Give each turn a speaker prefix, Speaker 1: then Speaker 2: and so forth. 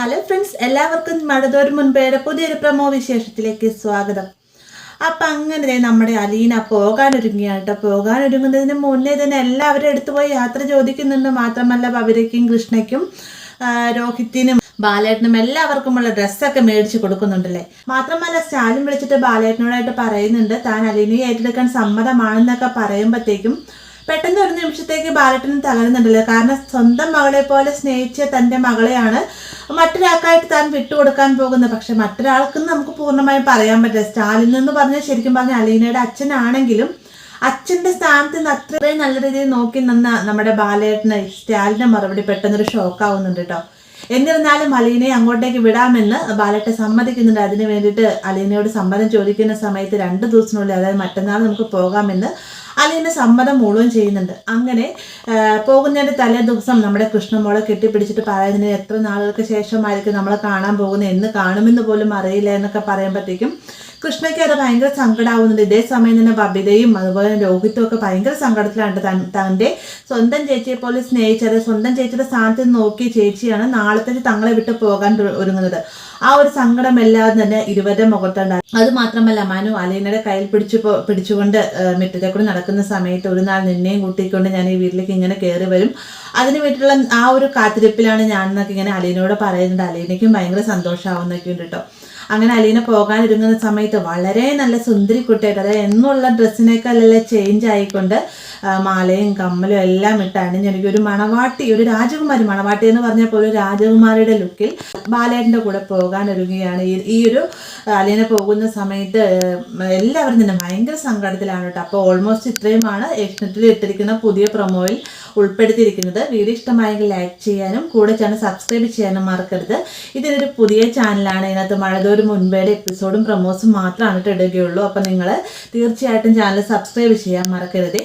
Speaker 1: Hello friends, എല്ലാവർക്കും മഴതോരും മുൻപേടെ പുതിയൊരു promo വിശേഷത്തിലേക്ക് സ്വാഗതം. അപ്പം അങ്ങനെ നമ്മുടെ അലീന പോകാനൊരുങ്ങിയാണ്. പോകാനൊരുങ്ങുന്നതിന് മുന്നേ തന്നെ എല്ലാവരും എടുത്തുപോയി യാത്ര ചോദിക്കുന്നുണ്ട്. മാത്രമല്ല ബബിതയ്ക്കും കൃഷ്ണയ്ക്കും രോഹിത്തിനും ബാലേട്ടനും എല്ലാവർക്കുമുള്ള ഡ്രസ്സൊക്കെ മേടിച്ച് കൊടുക്കുന്നുണ്ടല്ലേ. മാത്രമല്ല സ്റ്റാലിൻ വിളിച്ചിട്ട് ബാലേട്ടനോടായിട്ട് പറയുന്നുണ്ട് താൻ അലീനയെ ഏറ്റെടുക്കാൻ സമ്മതമാണെന്നൊക്കെ പറയുമ്പോഴത്തേക്കും പെട്ടെന്ന് ഒരു നിമിഷത്തേക്ക് ബാലേട്ടന് തകരുന്നുണ്ടല്ലോ. കാരണം സ്വന്തം മകളെ പോലെ സ്നേഹിച്ച തൻ്റെ മകളെയാണ് മറ്റൊരാൾക്കായിട്ട് താൻ വിട്ടുകൊടുക്കാൻ പോകുന്നത്. പക്ഷെ മറ്റൊരാൾക്കെന്ന് നമുക്ക് പൂർണ്ണമായും പറയാൻ പറ്റില്ല. സ്റ്റാലിൻ എന്ന് പറഞ്ഞാൽ ശരിക്കും പറഞ്ഞാൽ അലീനയുടെ അച്ഛനാണെങ്കിലും അച്ഛൻ്റെ സ്ഥാനത്ത് നിന്ന് അത്രയും നല്ല രീതിയിൽ നോക്കി നിന്ന നമ്മുടെ ബാലേട്ടന് സ്റ്റാലിൻ്റെ മറുപടി പെട്ടെന്നൊരു ഷോക്കാവുന്നുണ്ട് കേട്ടോ. എന്നിരുന്നാലും അലീനയെ അങ്ങോട്ടേക്ക് വിടാമെന്ന് ബാലേട്ടൻ സമ്മതിക്കുന്നുണ്ട്. അതിന് വേണ്ടിയിട്ട് അലീനയോട് സമ്മതം ചോദിക്കുന്ന സമയത്ത് 2 ദിവസത്തിനുള്ളിൽ, അതായത് മറ്റന്നാൾ നമുക്ക് പോകാമെന്ന് അലീന സമ്മതം മൂളുകയും ചെയ്യുന്നുണ്ട്. അങ്ങനെ പോകുന്നതിൻ്റെ തലേ ദിവസം നമ്മുടെ കൃഷ്ണമോളെ കെട്ടിപ്പിടിച്ചിട്ട് പറയുന്നതിന് എത്ര നാളുകൾക്ക് ശേഷമായിരിക്കും നമ്മൾ കാണാൻ പോകുന്നത്, എന്ന് കാണുമെന്ന് പോലും അറിയില്ല എന്നൊക്കെ പറയുമ്പോഴത്തേക്കും കൃഷ്ണയ്ക്ക് അത് ഭയങ്കര സങ്കടമാവുന്നുണ്ട്. ഇതേ സമയം തന്നെ ബബിതയും അതുപോലെ രോഹിത്തും ഒക്കെ ഭയങ്കര സങ്കടത്തിലാണ്. തൻ്റെ സ്വന്തം ചേച്ചിയെ പോലെ സ്നേഹിച്ചത്, സ്വന്തം ചേച്ചിയുടെ സ്ഥാനത്ത് നോക്കിയ ചേച്ചിയാണ് നാളത്തേക്ക് തങ്ങളെ വിട്ട് പോകാൻ ഒരുങ്ങുന്നത്. ആ ഒരു സങ്കടം എല്ലാം തന്നെ ഇരുവരുടെ മുഖത്തുണ്ടായി. അത് മാത്രമല്ല മനു അലീനയുടെ കയ്യിൽ പിടിച്ചുകൊണ്ട് മുറ്റത്തെ കൂടെ നടക്കുന്ന സമയത്ത് ഒരു നാൾ നിന്നെയും കൂട്ടിക്കൊണ്ട് ഞാൻ ഈ വീട്ടിലേക്ക് ഇങ്ങനെ കയറി വരും, അതിന് വേണ്ടിയിട്ടുള്ള ആ ഒരു കാത്തിരിപ്പിലാണ് ഞാൻ എന്നൊക്കെ ഇങ്ങനെ അലീനയോട് പറയുന്നുണ്ട്. അലീനയ്ക്കും ഭയങ്കര സന്തോഷമാവുന്നൊക്കെ ഉണ്ട് കേട്ടോ. അങ്ങനെ അലീന പോകാനിരുങ്ങുന്ന സമയത്ത് വളരെ നല്ല സുന്ദരി കുട്ടിയായിട്ട്, അതായത് എന്നുള്ള ഡ്രസ്സിനേക്കാളെല്ലാം ചേഞ്ച് ആയിക്കൊണ്ട് മാലയും കമ്മലും എല്ലാം ഇട്ട് അണിഞ്ഞെനിക്ക് ഒരു മണവാട്ടി, ഒരു രാജകുമാരി, മണവാട്ടി എന്ന് പറഞ്ഞാൽ പോലും ഒരു രാജകുമാരിയുടെ ലുക്കിൽ ബാലേട്ടൻ്റെ കൂടെ പോകാനൊരുങ്ങുകയാണ്. ഈ ഒരു അലീന പോകുന്ന സമയത്ത് എല്ലാവരും തന്നെ ഭയങ്കര സങ്കടത്തിലാണ് കേട്ടോ. അപ്പോൾ ഓൾമോസ്റ്റ് ഇത്രയുമാണ് ഏഷ്യനെറ്റിൽ ഇട്ടിരിക്കുന്ന പുതിയ പ്രൊമോയിൽ ഉൾപ്പെടുത്തിയിരിക്കുന്നത്. വീഡിയോ ഇഷ്ടമായെങ്കിൽ ലൈക്ക് ചെയ്യാനും കൂടെ ചാനൽ സബ്സ്ക്രൈബ് ചെയ്യാനും മറക്കരുത്. ഇതിനൊരു പുതിയ ചാനലാണ്. ഇതിനകത്ത് മഴതോരും മുൻപേടെ എപ്പിസോഡും പ്രൊമോസും മാത്രമാണ് ഇടുകയുള്ളൂ. അപ്പം നിങ്ങൾ തീർച്ചയായിട്ടും ചാനൽ സബ്സ്ക്രൈബ് ചെയ്യാൻ മറക്കരുത്.